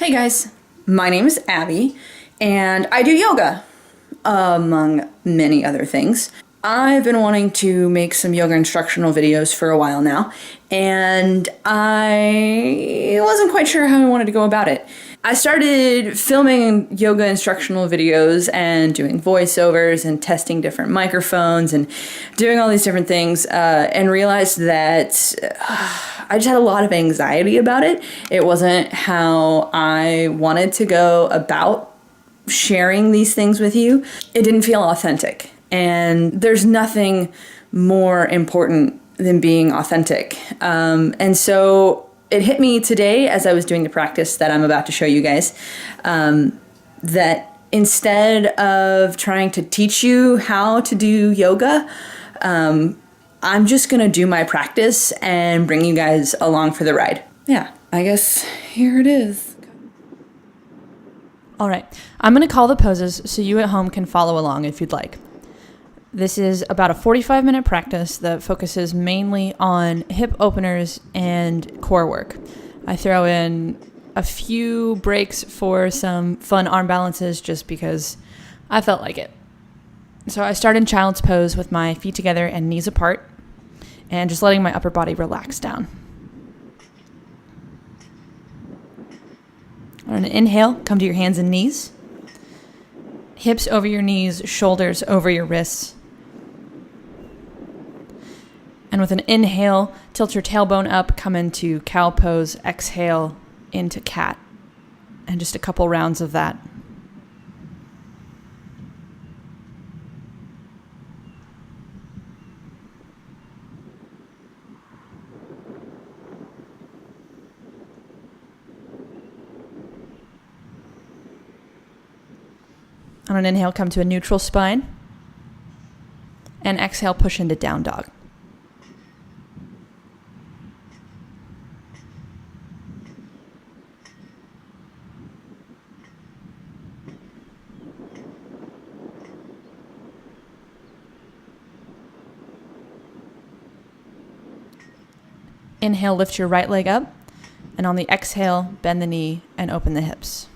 Hey guys, my name is Abby, and I do yoga, among many other things. I've been wanting to make some yoga instructional videos for a while now, and I wasn't quite sure how I wanted to go about it. I started filming yoga instructional videos and doing voiceovers and testing different microphones and doing all these different things, and realized that I just had a lot of anxiety about it. It wasn't how I wanted to go about sharing these things with you. It didn't feel authentic. And there's nothing more important than being authentic. And so it hit me today as I was doing the practice that I'm about to show you guys, that instead of trying to teach you how to do yoga, I'm just gonna do my practice and bring you guys along for the ride. Yeah, I guess here it is. All right, I'm gonna call the poses so you at home can follow along if you'd like. This is about a 45-minute practice that focuses mainly on hip openers and core work. I throw in a few breaks for some fun arm balances just because I felt like it. So I start in child's pose with my feet together and knees apart, and just letting my upper body relax down. On an inhale, come to your hands and knees. Hips over your knees, shoulders over your wrists. And with an inhale, tilt your tailbone up, come into cow pose, exhale into cat. And just a couple rounds of that. On an inhale, come to a neutral spine. And exhale, push into down dog. Inhale, lift your right leg up. And on the exhale, bend the knee and open the hips.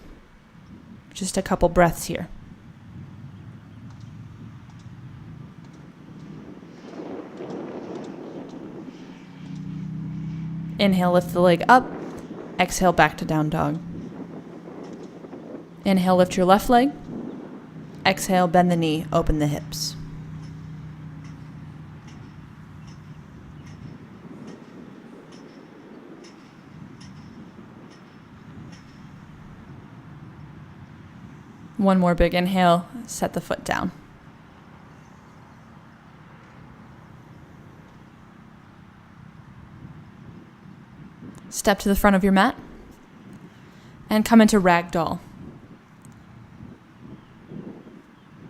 Just a couple breaths here. Inhale, lift the leg up. Exhale, back to down dog. Inhale, lift your left leg. Exhale, bend the knee, open the hips. One more big inhale, set the foot down. Step to the front of your mat and come into ragdoll.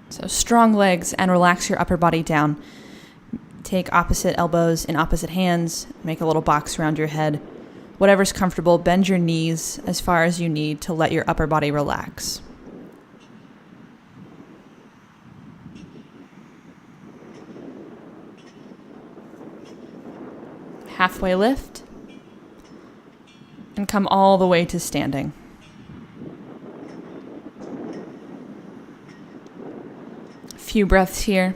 So strong legs and relax your upper body down. Take opposite elbows in opposite hands, make a little box around your head. Whatever's comfortable, bend your knees as far as you need to let your upper body relax. Halfway lift, and come all the way to standing. A few breaths here.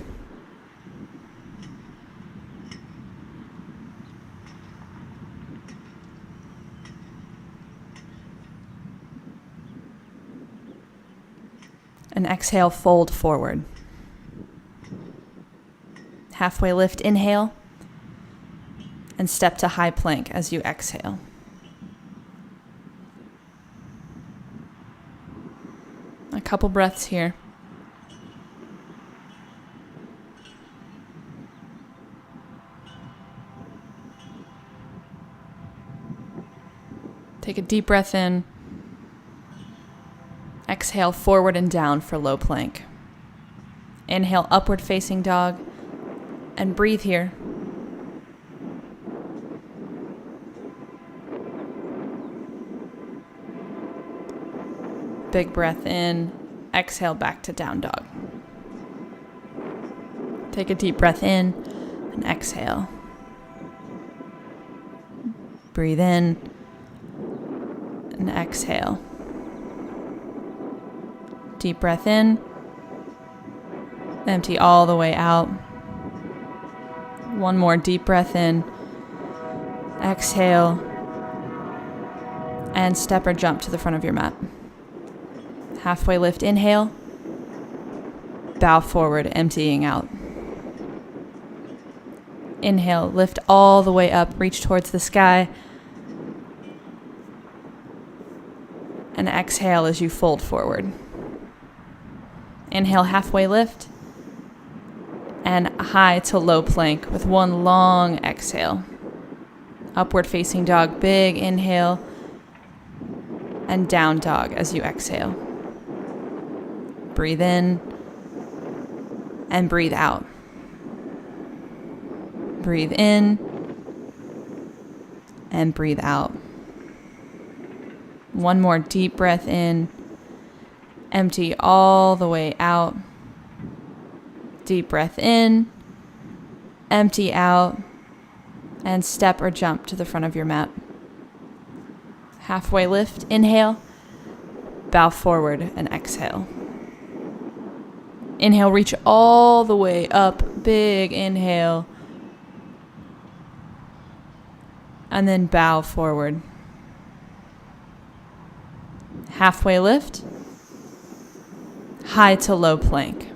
And exhale, fold forward. Halfway lift, inhale. And step to high plank as you exhale. A couple breaths here. Take a deep breath in. Exhale, forward and down for low plank. Inhale, upward facing dog. And breathe here. Big breath in, exhale back to down dog. Take a deep breath in and exhale. Breathe in and exhale. Deep breath in. Empty all the way out. One more deep breath in. Exhale. And step or jump to the front of your mat. Halfway lift, inhale. Bow forward, emptying out. Inhale, lift all the way up, reach towards the sky. And exhale as you fold forward. Inhale, halfway lift. And high to low plank with one long exhale. Upward facing dog, big inhale. And down dog as you exhale. Breathe in and breathe out. Breathe in and breathe out. One more deep breath in. Empty all the way out. Deep breath in. Empty out. And step or jump to the front of your mat. Halfway lift, inhale. Bow forward and exhale. Inhale, reach all the way up. Big inhale. And then bow forward. Halfway lift. High to low plank.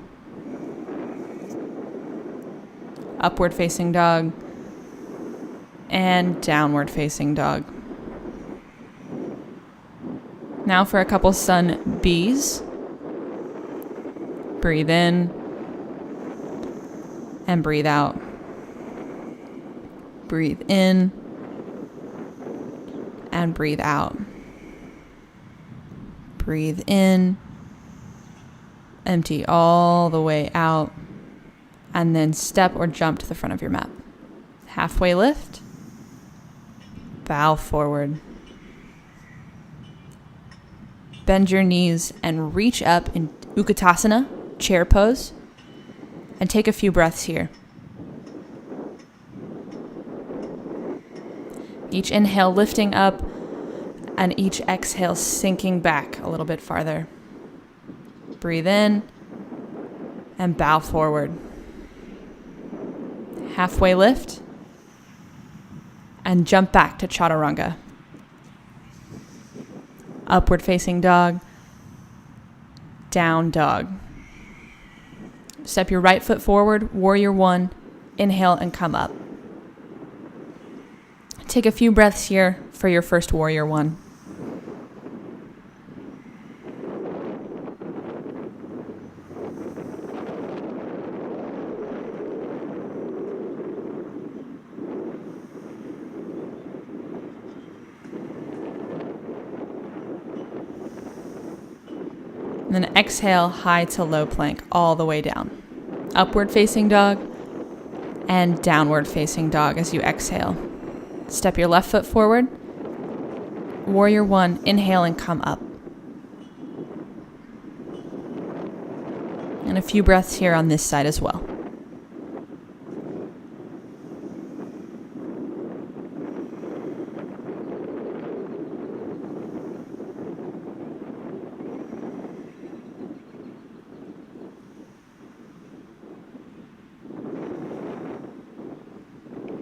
Upward facing dog. And downward facing dog. Now for a couple sun B's. Breathe in and breathe out. Breathe in and breathe out. Breathe in, empty all the way out, and then step or jump to the front of your mat. Halfway lift, bow forward. Bend your knees and reach up in Utkatasana, chair pose, and take a few breaths here. Each inhale lifting up, and each exhale sinking back a little bit farther. Breathe in and bow forward. Halfway lift and jump back to Chaturanga. Upward facing dog, down dog. Step your right foot forward, warrior one, inhale and come up. Take a few breaths here for your first warrior one. And then exhale, high to low plank, all the way down. Upward facing dog and downward facing dog as you exhale. Step your left foot forward. Warrior one, inhale and come up. And a few breaths here on this side as well.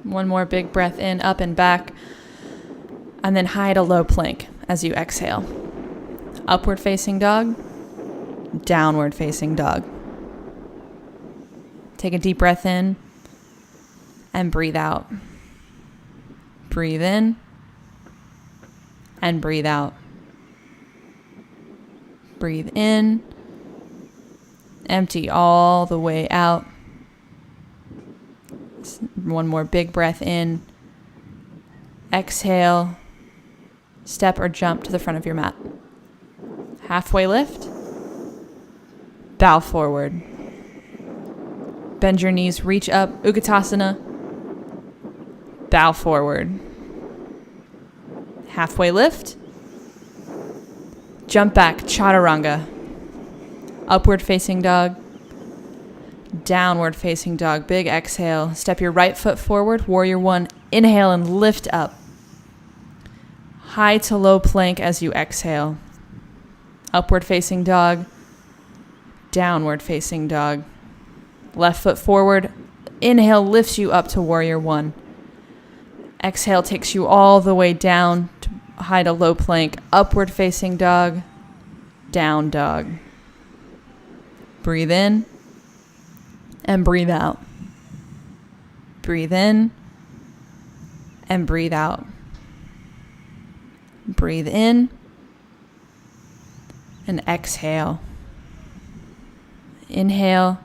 One more big breath in, up and back, and then high to low plank as you exhale. Upward facing dog, downward facing dog. Take a deep breath in and breathe out. Breathe in and breathe out. Breathe in, empty all the way out. One more big breath in. Exhale. Step or jump to the front of your mat. Halfway lift. Bow forward. Bend your knees, reach up, Utkatasana. Bow forward. Halfway lift. Jump back, Chaturanga. Upward facing dog. Downward facing dog, big exhale. Step your right foot forward, warrior one, inhale and lift up. High to low plank as you exhale. Upward facing dog, downward facing dog. Left foot forward. Inhale lifts you up to warrior one. Exhale takes you all the way down to high to low plank. Upward facing dog. Down dog. Breathe in and breathe out. Breathe in and breathe out. Breathe in and exhale. Inhale.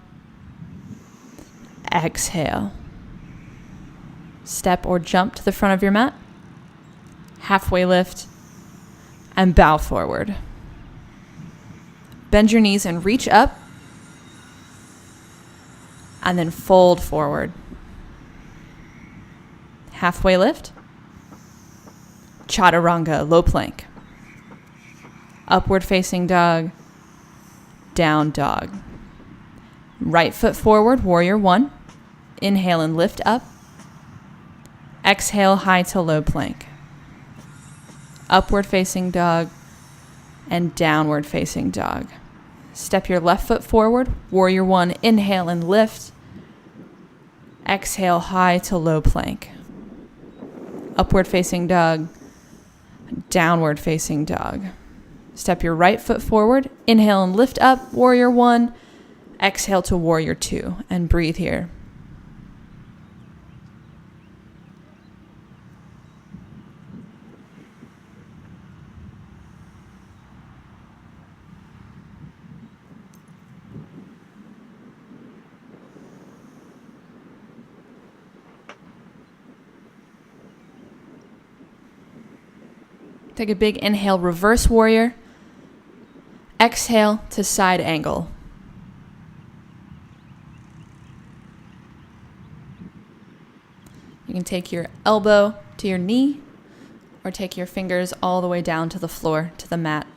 Exhale. Step or jump to the front of your mat. Halfway lift and bow forward. Bend your knees and reach up and then fold forward. Halfway lift. Chaturanga, low plank. Upward facing dog. Down dog. Right foot forward, warrior one. Inhale and lift up. Exhale, high to low plank. Upward facing dog and downward facing dog. Step your left foot forward, warrior one. Inhale and lift. Exhale, high to low plank. Upward facing dog, downward facing dog. Step your right foot forward. Inhale and lift up, warrior one. Exhale to warrior two and breathe here. Take a big inhale, reverse warrior. Exhale to side angle. You can take your elbow to your knee or take your fingers all the way down to the floor, to the mat.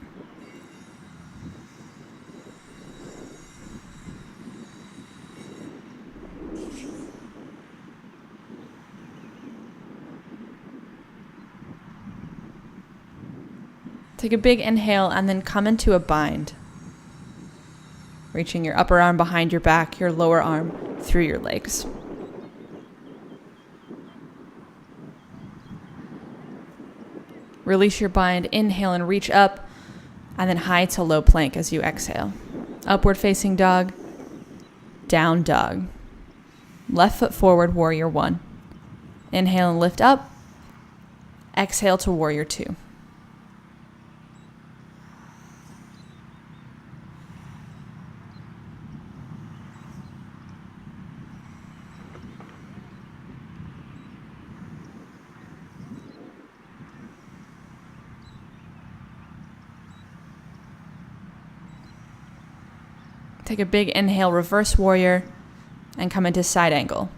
Take a big inhale and then come into a bind. Reaching your upper arm behind your back, your lower arm through your legs. Release your bind, inhale and reach up, and then high to low plank as you exhale. Upward facing dog, down dog. Left foot forward, warrior one. Inhale and lift up. Exhale to warrior two. Take a big inhale, reverse warrior, and come into side angle.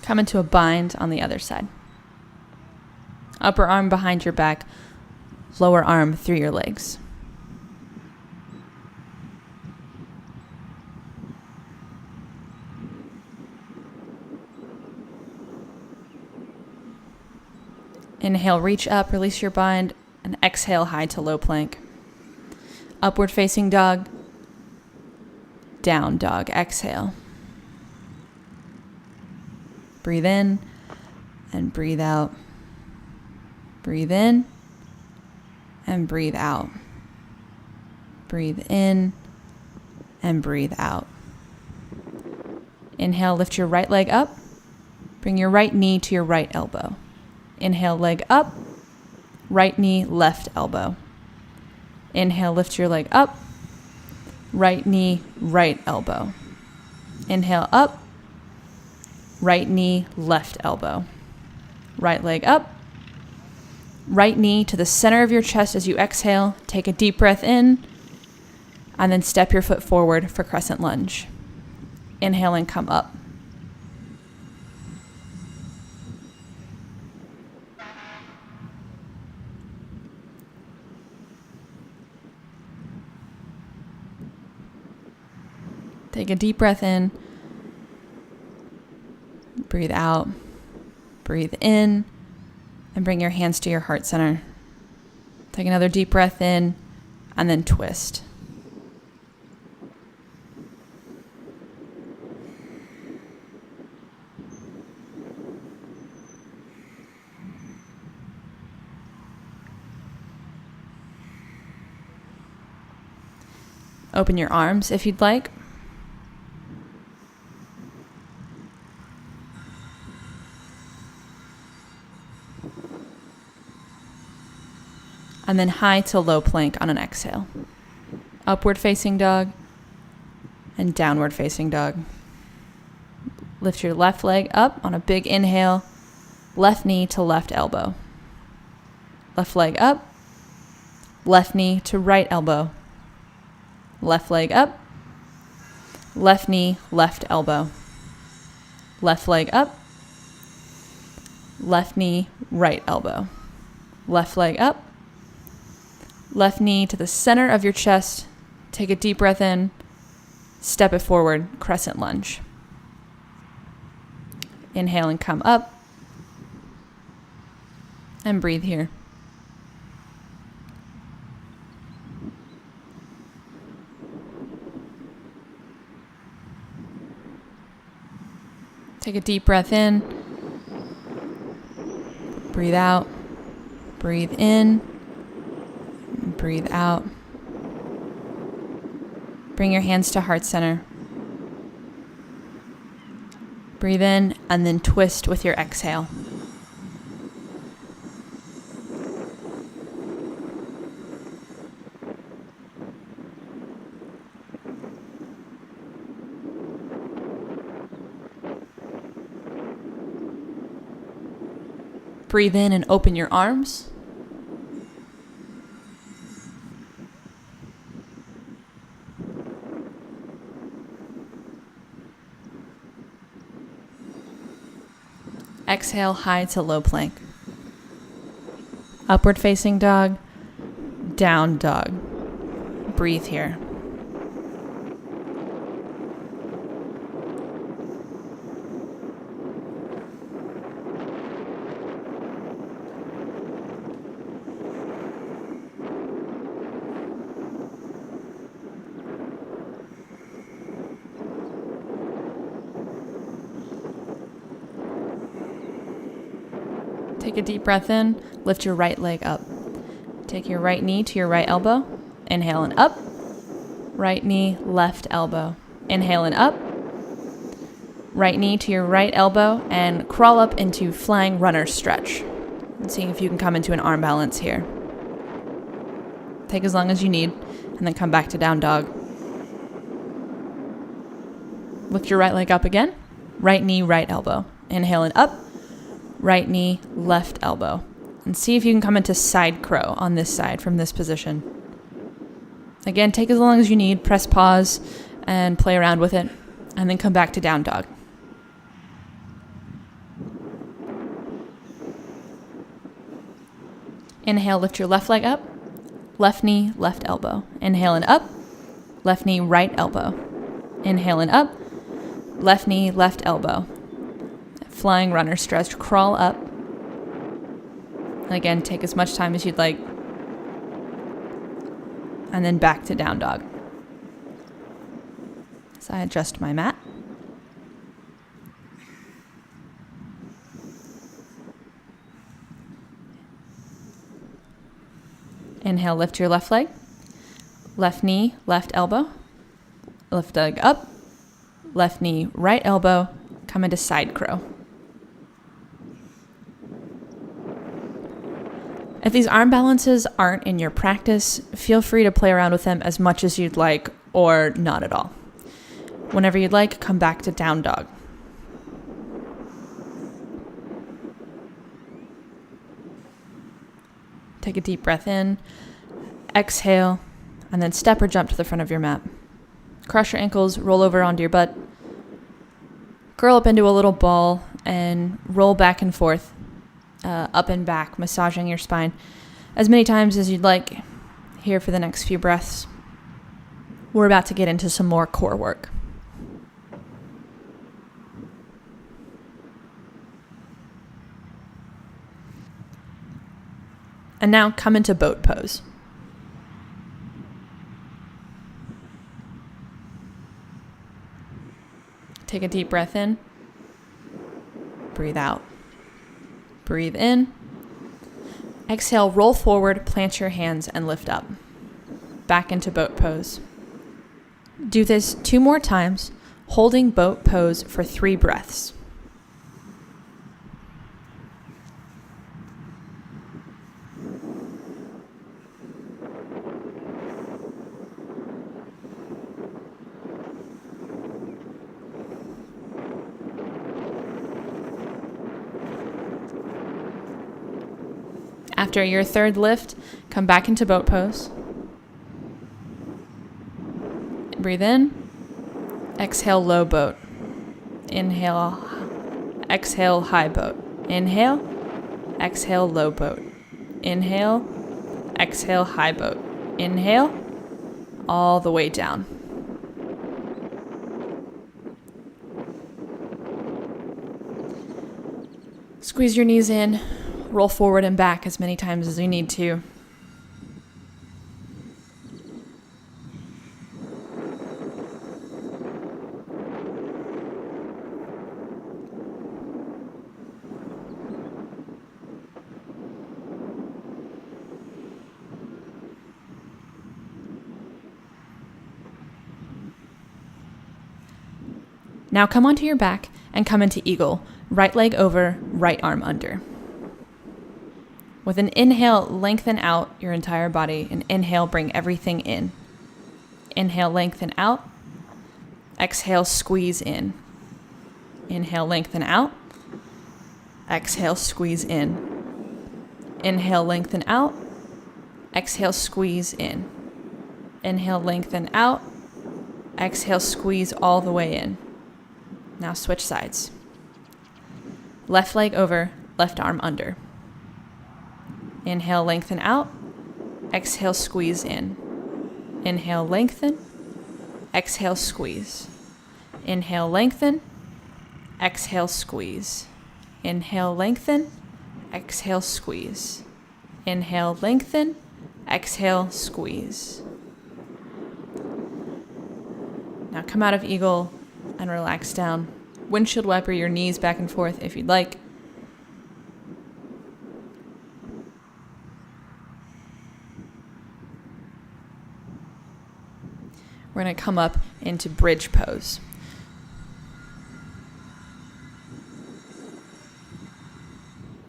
Come into a bind on the other side. Upper arm behind your back, lower arm through your legs. Inhale, reach up, release your bind, and exhale, high to low plank. Upward facing dog, down dog, exhale. Breathe in and breathe out. Breathe in and breathe out. Breathe in and breathe out. Inhale, lift your right leg up. Bring your right knee to your right elbow. Inhale, leg up. Right knee, left elbow. Inhale, lift your leg up. Right knee, right elbow. Inhale, up. Right knee, left elbow. Right leg up. Right knee to the center of your chest as you exhale. Take a deep breath in. And then step your foot forward for crescent lunge. Inhale and come up. Take a deep breath in. Breathe out. Breathe in. And bring your hands to your heart center. Take another deep breath in and then twist. Open your arms if you'd like. And then high to low plank on an exhale. Upward facing dog and downward facing dog. Lift your left leg up on a big inhale. Left knee to left elbow. Left leg up. Left knee to right elbow. Left leg up, left knee, left elbow. Left leg up, left knee, right elbow. Left leg up, left knee to the center of your chest. Take a deep breath in, step it forward, crescent lunge. Inhale and come up, and breathe here. Take a deep breath in, breathe out, breathe in, breathe out. Bring your hands to heart center. Breathe in and then twist with your exhale. Breathe in and open your arms. Exhale, high to low plank. Upward facing dog, down dog. Breathe here. Take a deep breath in, lift your right leg up. Take your right knee to your right elbow. Inhale and up. Right knee, left elbow. Inhale and up. Right knee to your right elbow and crawl up into flying runner stretch. And see if you can come into an arm balance here. Take as long as you need and then come back to down dog. Lift your right leg up again. Right knee, right elbow. Inhale and up. Right knee, left elbow. And see if you can come into side crow on this side from this position. Again, take as long as you need. Press pause and play around with it. And then come back to down dog. Inhale, lift your left leg up. Left knee, left elbow. Inhale and up. Left knee, right elbow. Inhale and up. Left knee, left elbow. Flying runner stretch, crawl up. And again, take as much time as you'd like. And then back to down dog. So I adjust my mat. Inhale, lift your left leg. Left knee, left elbow. Left leg up. Left knee, right elbow. Come into side crow. If these arm balances aren't in your practice, feel free to play around with them as much as you'd like or not at all. Whenever you'd like, come back to down dog. Take a deep breath in, exhale, and then step or jump to the front of your mat. Cross your ankles, roll over onto your butt, curl up into a little ball, and roll back and forth. Up and back, massaging your spine as many times as you'd like here for the next few breaths. We're about to get into some more core work. And now come into boat pose. Take a deep breath in. Breathe out. Breathe in. Exhale, roll forward, plant your hands, and lift up. Back into boat pose. Do this 2 more times, holding boat pose for 3 breaths. After your 3rd lift, come back into boat pose. Breathe in. Exhale, low boat. Inhale. Exhale, high boat. Inhale. Exhale, low boat. Inhale. Exhale, high boat. Inhale. All the way down. Squeeze your knees in. Roll forward and back as many times as you need to. Now come onto your back and come into eagle. Right leg over, right arm under. With an inhale, lengthen out your entire body. And inhale, bring everything in. Inhale, lengthen out. Exhale, squeeze in. Inhale, lengthen out. Exhale, squeeze in. Inhale, lengthen out. Exhale, squeeze in. Inhale, lengthen out. Exhale, squeeze all the way in. Now switch sides. Left leg over, left arm under. Inhale, lengthen out. Exhale, squeeze in. Inhale, lengthen. Exhale, squeeze. Inhale, lengthen. Exhale, squeeze. Inhale, lengthen. Exhale, squeeze. Inhale, lengthen. Exhale, squeeze. Now come out of eagle and relax down. Windshield wiper your knees back and forth if you'd like. We're going to come up into bridge pose.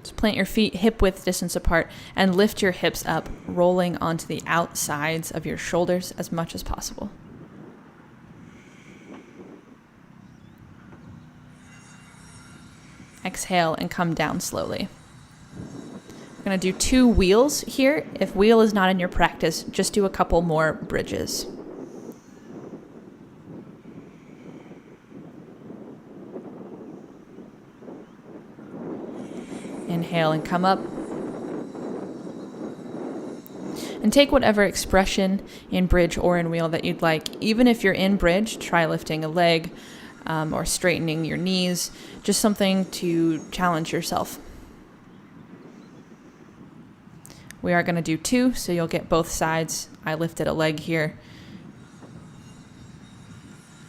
Just plant your feet hip width distance apart and lift your hips up, rolling onto the outsides of your shoulders as much as possible. Exhale and come down slowly. We're going to do 2 wheels here. If wheel is not in your practice, just do a couple more bridges. Inhale and come up. And take whatever expression in bridge or in wheel that you'd like. Even if you're in bridge, try lifting a leg or straightening your knees. Just something to challenge yourself. We are going to do 2, so you'll get both sides. I lifted a leg here.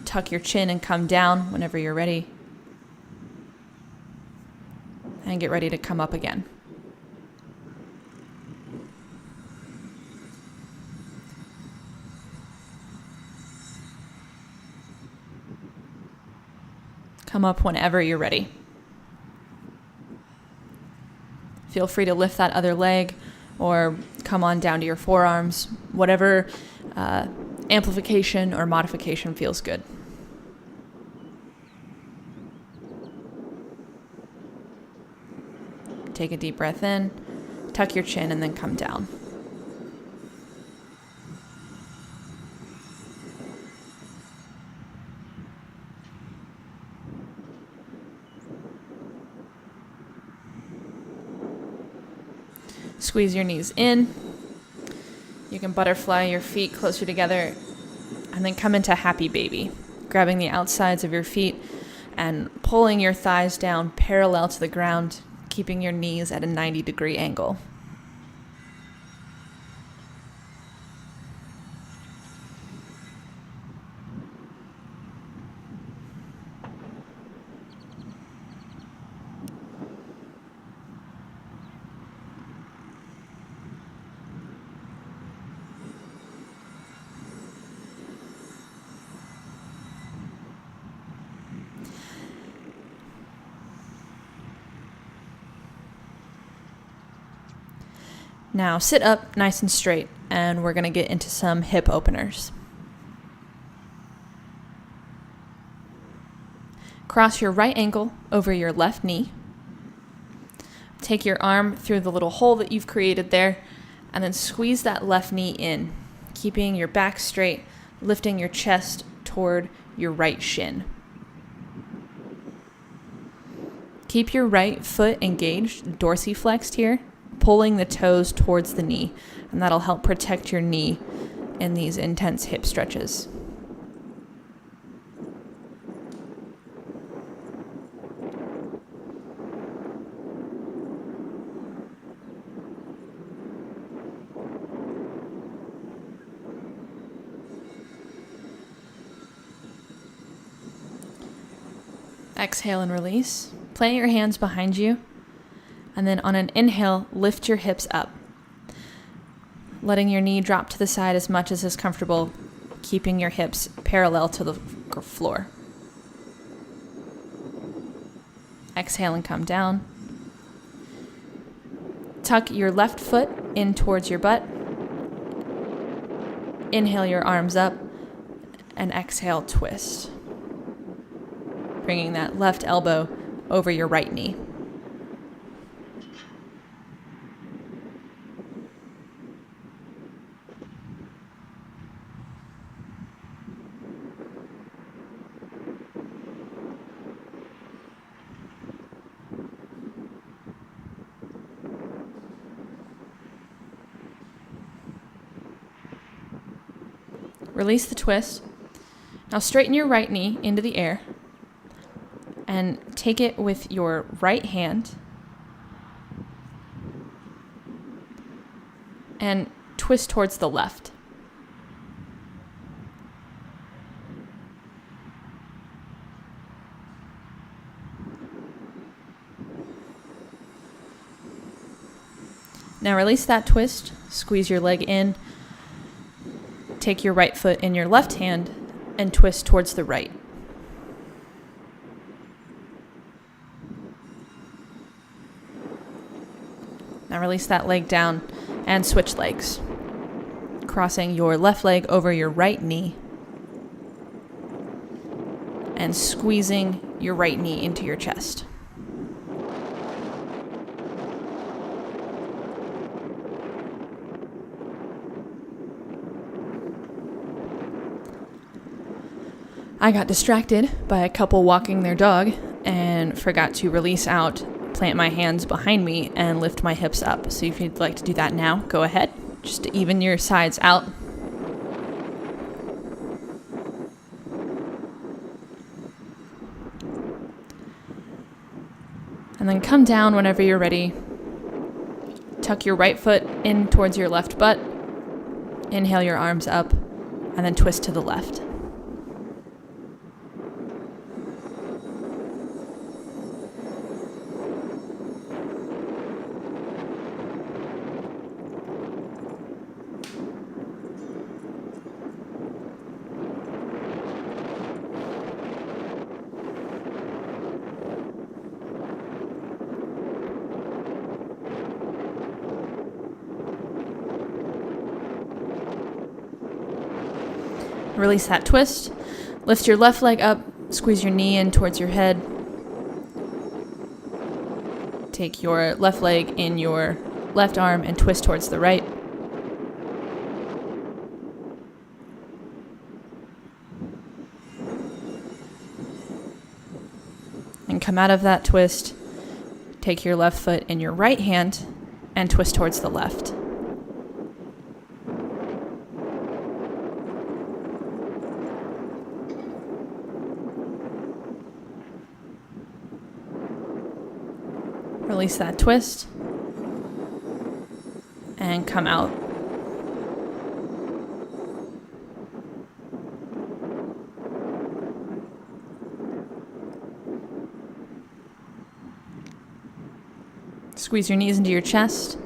Tuck your chin and come down whenever you're ready. And get ready to come up again. Come up whenever you're ready. Feel free to lift that other leg or come on down to your forearms, whatever amplification or modification feels good. Take a deep breath in, tuck your chin, and then come down. Squeeze your knees in. You can butterfly your feet closer together and then come into happy baby, grabbing the outsides of your feet and pulling your thighs down parallel to the ground, keeping your knees at a 90-degree angle. Now sit up nice and straight, and we're going to get into some hip openers. Cross your right ankle over your left knee. Take your arm through the little hole that you've created there, and then squeeze that left knee in, keeping your back straight, lifting your chest toward your right shin. Keep your right foot engaged, dorsiflexed here, pulling the toes towards the knee, and that'll help protect your knee in these intense hip stretches. Exhale and release. Plant your hands behind you, and then on an inhale, lift your hips up, letting your knee drop to the side as much as is comfortable, keeping your hips parallel to the floor. Exhale and come down. Tuck your left foot in towards your butt. Inhale your arms up, and exhale, twist. Bringing that left elbow over your right knee. Release the twist. Now straighten your right knee into the air and take it with your right hand and twist towards the left. Now release that twist, squeeze your leg in, take your right foot in your left hand and twist towards the right. Now release that leg down and switch legs, crossing your left leg over your right knee and squeezing your right knee into your chest. I got distracted by a couple walking their dog and forgot to release out, plant my hands behind me, and lift my hips up. So if you'd like to do that now, go ahead, just to even your sides out. And then come down whenever you're ready. Tuck your right foot in towards your left butt. Inhale your arms up, and then twist to the left. Release that twist. Lift your left leg up, squeeze your knee in towards your head. Take your left leg in your left arm and twist towards the right. And come out of that twist. Take your left foot in your right hand and twist towards the left. Release that twist and come out. Squeeze your knees into your chest,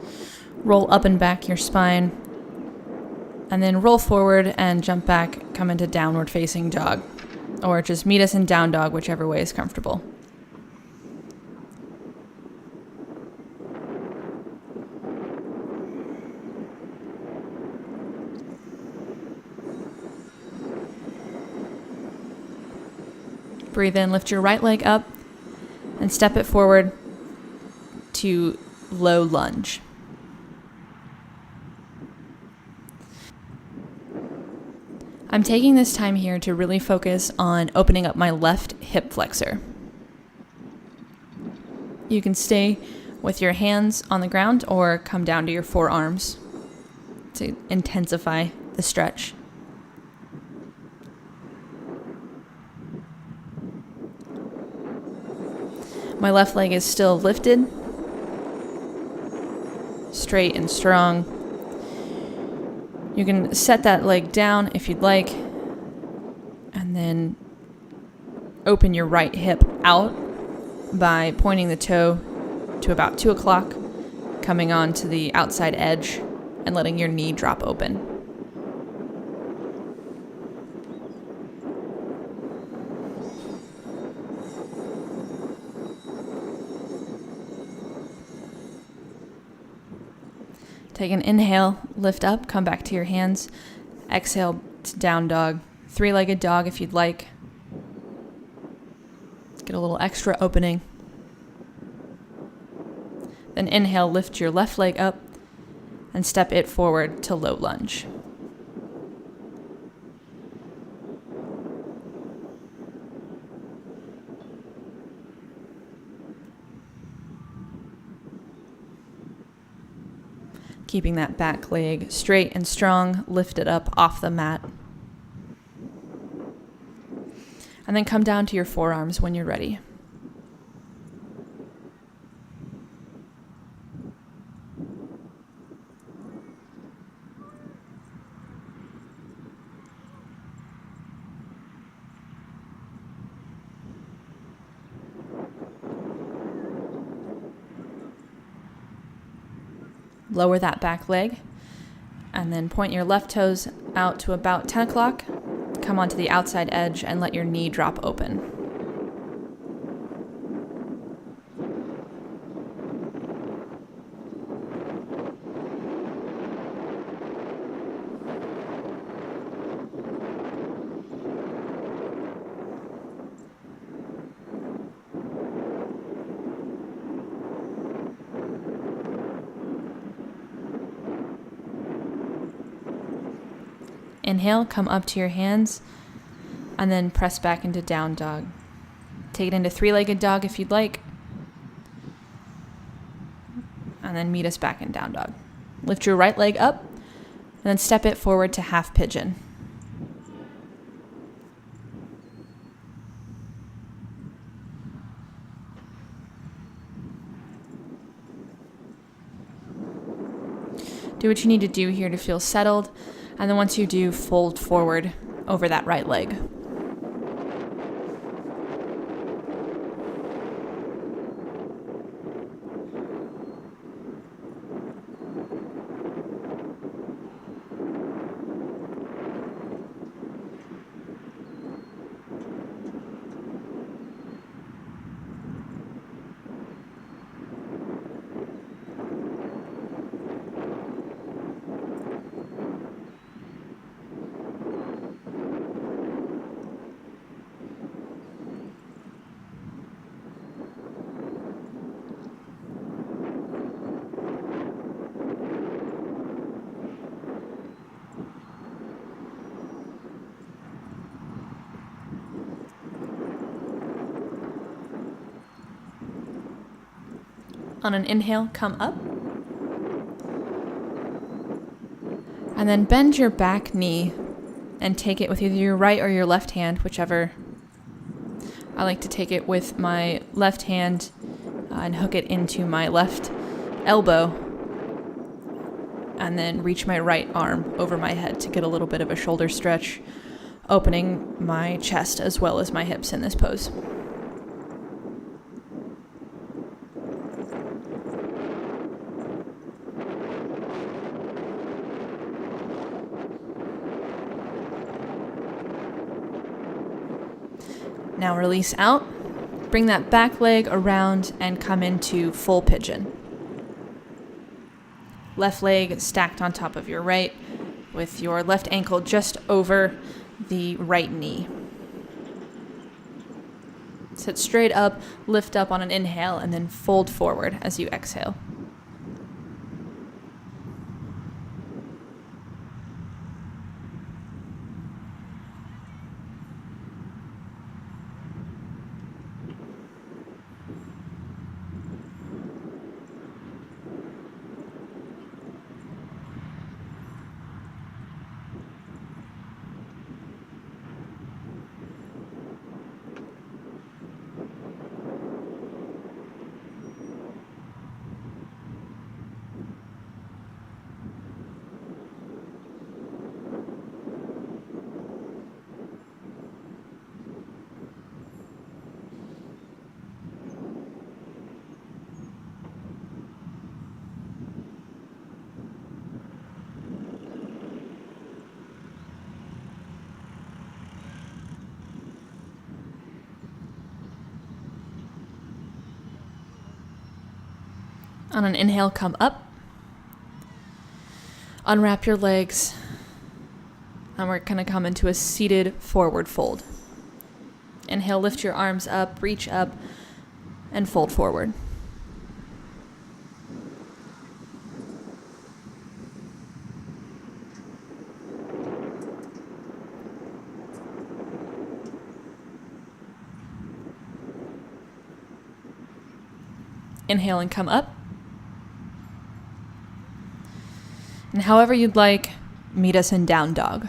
roll up and back your spine, and then roll forward and jump back, come into downward facing dog, or just meet us in down dog, whichever way is comfortable. Breathe in, lift your right leg up, and step it forward to low lunge. I'm taking this time here to really focus on opening up my left hip flexor. You can stay with your hands on the ground or come down to your forearms to intensify the stretch. My left leg is still lifted, straight and strong. You can set that leg down if you'd like, and then open your right hip out by pointing the toe to about 2 o'clock, coming on to the outside edge and letting your knee drop open. Take an inhale, lift up, come back to your hands. Exhale to down dog. 3-legged dog if you'd like. Get a little extra opening. Then inhale, lift your left leg up and step it forward to low lunge. Keeping that back leg straight and strong, lift it up off the mat. And then come down to your forearms when you're ready. Lower that back leg, and then point your left toes out to about 10 o'clock. Come onto the outside edge and let your knee drop open. Inhale, come up to your hands, and then press back into down dog. Take it into 3-legged dog if you'd like, and then meet us back in down dog. Lift your right leg up, and then step it forward to half pigeon. Do what you need to do here to feel settled. And then once you do, fold forward over that right leg. On an inhale, come up. And then bend your back knee and take it with either your right or your left hand, whichever. I like to take it with my left hand and hook it into my left elbow, and then reach my right arm over my head to get a little bit of a shoulder stretch, opening my chest as well as my hips in this pose. Now release out, bring that back leg around and come into full pigeon. Left leg stacked on top of your right with your left ankle just over the right knee. Sit straight up, lift up on an inhale, and then fold forward as you exhale. On an inhale, come up. Unwrap your legs. And we're going to come into a seated forward fold. Inhale, lift your arms up, reach up, and fold forward. Inhale and come up. And however you'd like, meet us in down dog.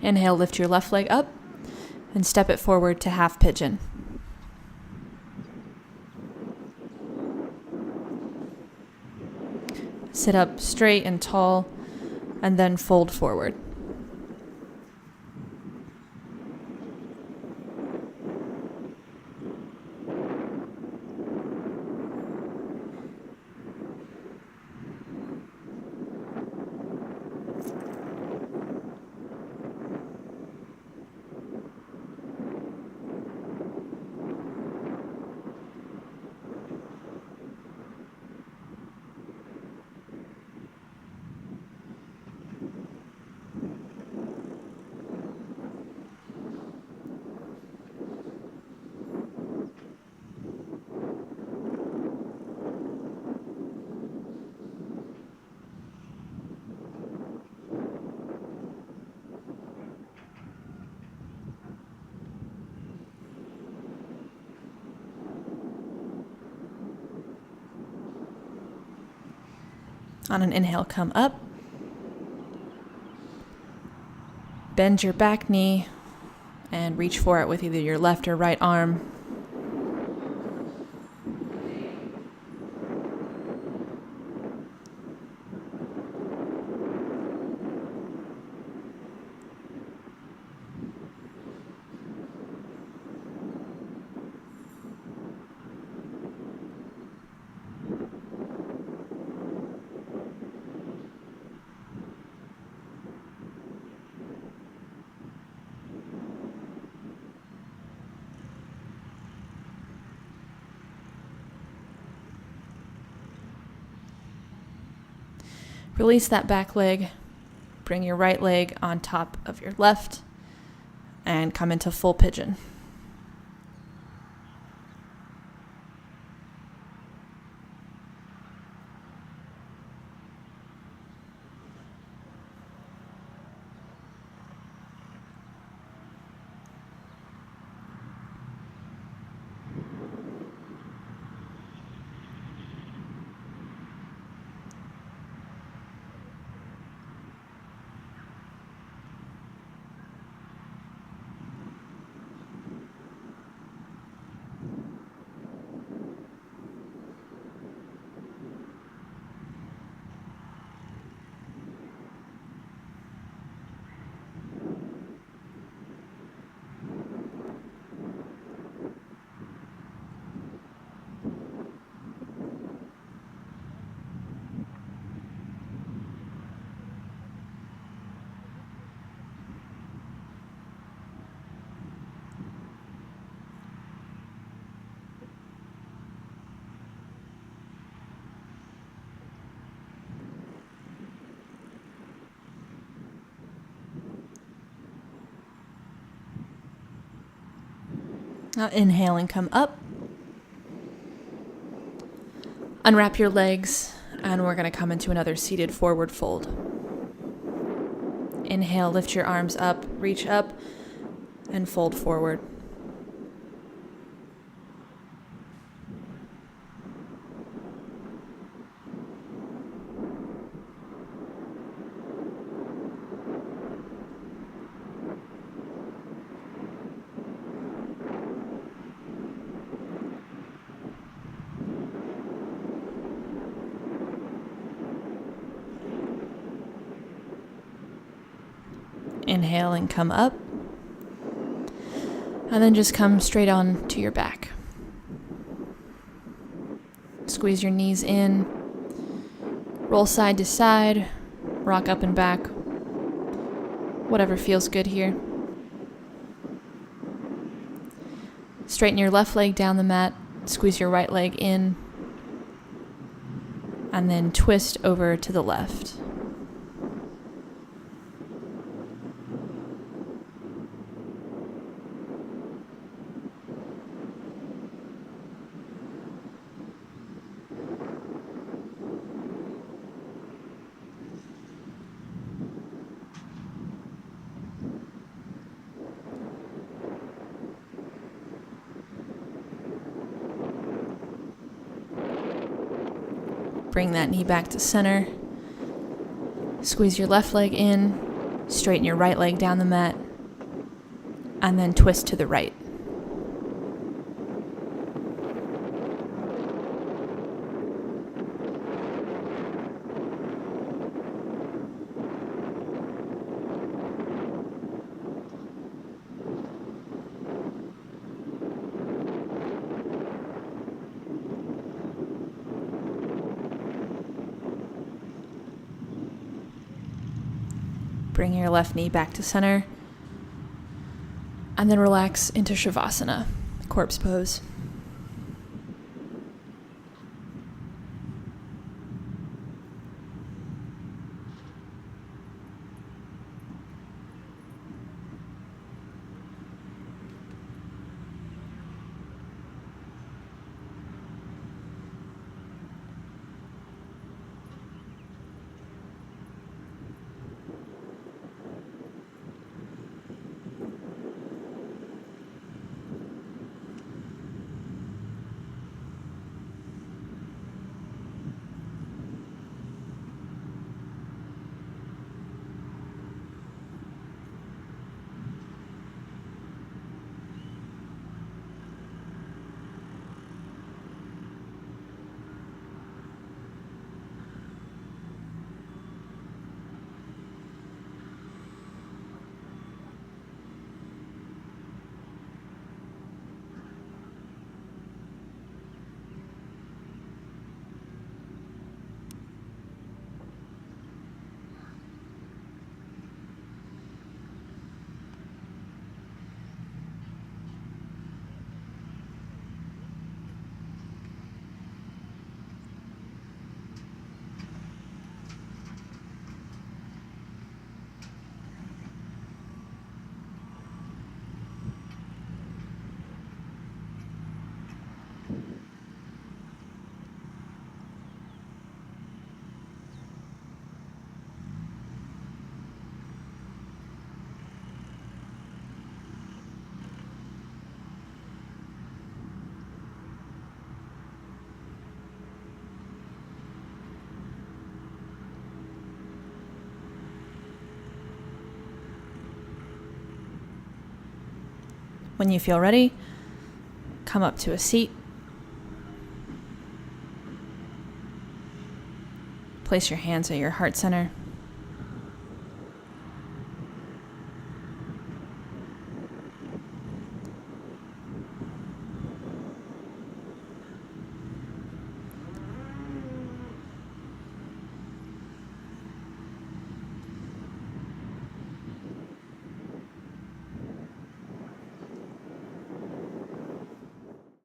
Inhale, lift your left leg up and step it forward to half pigeon. Sit up straight and tall and then fold forward. On an inhale, come up. Bend your back knee and reach for it with either your left or right arm. Release that back leg. Bring your right leg on top of your left and come into full pigeon. Now inhale and come up. Unwrap your legs, and we're going to come into another seated forward fold. Inhale, lift your arms up, reach up, and fold forward. Inhale and come up. And then just come straight on to your back. Squeeze your knees in. Roll side to side. Rock up and back. Whatever feels good here. Straighten your left leg down the mat. Squeeze your right leg in. And then twist over to the left. Bring that knee back to center. Squeeze your left leg in. Straighten your right leg down the mat. And then twist to the right. Bring your left knee back to center. And then relax into Savasana, corpse pose. When you feel ready, come up to a seat. Place your hands at your heart center.